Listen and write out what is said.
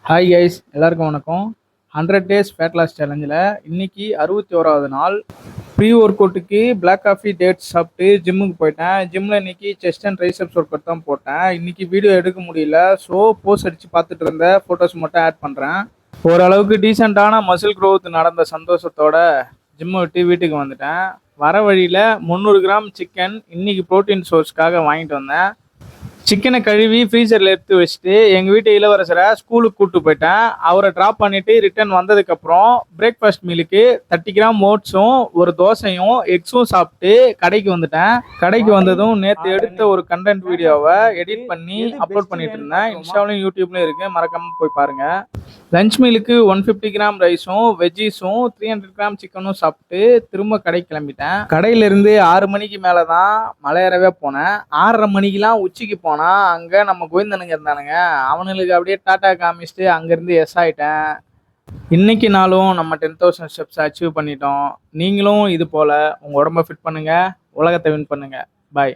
Hi guys, எல்லாருக்கும் வணக்கம். 100 days fat loss சேலஞ்சில் இன்னைக்கு 61வது நாள். ப்ரீ ஒர்க் அவுட்டுக்கு பிளாக் காஃபி டேட்ஸ் சாப்பிட்டு ஜிம்முக்கு போயிட்டேன். ஜிம்மில் இன்னைக்கு chest and triceps workout தான் போட்டேன். இன்னைக்கு வீடியோ எடுக்க முடியல, ஸோ போஸ் அடித்து பார்த்துட்டு இருந்த ஃபோட்டோஸ் மட்டும் ஆட் பண்ணுறேன். ஓரளவுக்கு டீசெண்டான மசில் க்ரோத் நடந்த சந்தோஷத்தோட ஜிம்மை விட்டு வீட்டுக்கு வந்துட்டேன். வர வழியில் 300 கிராம் சிக்கன் இன்னைக்கு ப்ரோட்டீன் சோர்ஸ்க்காக வாங்கிட்டு வந்தேன். சிக்கனை கழுவி ஃப்ரீசரில் எடுத்து வச்சுட்டு எங்கள் வீட்டு இளவரசரை ஸ்கூலுக்கு கூப்பிட்டு போயிட்டேன். அவரை ட்ராப் பண்ணிவிட்டு ரிட்டர்ன் வந்ததுக்கப்புறம் பிரேக்ஃபாஸ்ட் மீலுக்கு 30 கிராம் ஓட்ஸும் ஒரு தோசையும் எக்ஸும் சாப்பிட்டு கடைக்கு வந்துட்டேன். கடைக்கு வந்ததும் நேற்று எடுத்த ஒரு கண்டென்ட் வீடியோவை எடிட் பண்ணி அப்லோட் பண்ணிட்டு இருந்தேன். இன்ஸ்டாவிலையும் யூடியூப்லையும் இருக்குது, மறக்காமல் போய் பாருங்கள். லஞ்ச் மீலுக்கு 150 கிராம் ரைஸும் வெஜ்ஜீஸும் 300 கிராம் சிக்கனும் சாப்பிட்டு திரும்ப கடைக்கு கிளம்பிட்டேன். கடையிலேருந்து 6 மணிக்கு மேலே தான் மலையேறவே போனேன். 6:30 மணிக்கெலாம் உச்சிக்கு போனேன். அங்கே நம்ம கோவிந்தனுங்க இருந்தானுங்க, அவனுங்களுக்கு அப்படியே டாட்டா காமிச்சிட்டு அங்கேருந்து எஸ் ஆகிட்டேன். இன்னைக்கு நாளும் நம்ம 10,000 ஸ்டெப்ஸ் அச்சீவ் பண்ணிட்டோம். நீங்களும் இது போல் உங்கள் உடம்பை ஃபிட் பண்ணுங்கள், உலகத்தை வின் பண்ணுங்கள். பாய்.